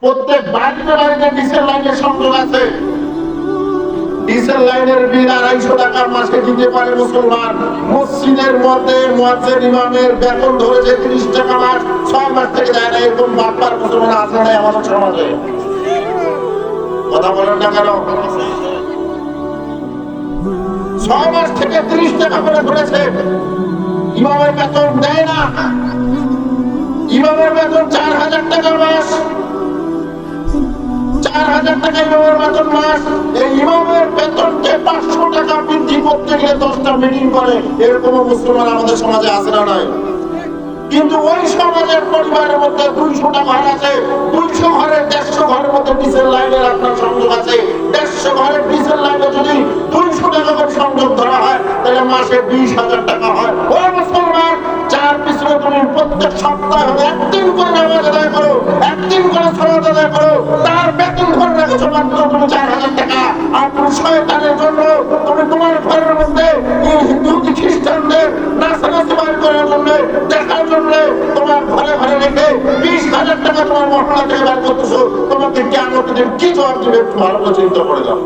প্রত্যেক বাড়িতে বাড়িতে ডিজেল লাইনের সংযোগ আছে। ডিজেল লাইনের বিল 250 টাকা মাসে দিতে পারে মুসলমান। মসজিদের মধ্যে মুয়াজ্জিন ইমামের বেতন ধরেছে 30 টাকা মাস, 6 মাস থেকে দেয় না। এরকম বাপ্পার মুসলমান আছে না আমাদের সমাজে? কথা বলেন না কেন? 6 মাস থেকে 30 টাকা করে ধরেছে। ইমামের বেতন দেয় না। ইমামের বেতন 4000 টাকা মাস, 4000 টাকা ইমামের বেতন মাস। এই ইমামের বেতনকে 500 টাকা বৃদ্ধি করতে গেলে 10টা মিটিং করে। এরকম মুসলমান আমাদের সমাজে আছে না নাই? কিন্তু ওই সমাজের পরিবারের মধ্যে 200টা ঘর আছে। 200 ঘরের 150 ঘরের মধ্যে ডিজেল লাইনের আপনার সংযোগ আছে। 150 ঘরের ডিজেল লাইনে যদি 200 টাকা করে সংযোগ ধরা হয়, তাহলে মাসে 20,000 টাকা হয়। ওই মুসলমান, 4 পিছনে তুমি প্রত্যেক সপ্তাহে একদিন করে নামাজ আদায় করো, একদিন করে সালাত আদায় করো, তার বেতন ধরে রাখছো মাত্র তুমি 4,000 টাকা। আর তুমি শয়তানের জন্য তুমি তোমার ঘরের মধ্যে হিন্দু খ্রিস্টানদের নাচানাচি বার করার জন্য, দেখার জন্য তোমার ঘরে ঘরে রেখে 20,000 টাকা তোমার মহল্লা থেকে বার করতেছো। তোমাকে কেমন কি জবাব দিবে? একটু ভালো করে চিন্তা করে যাও।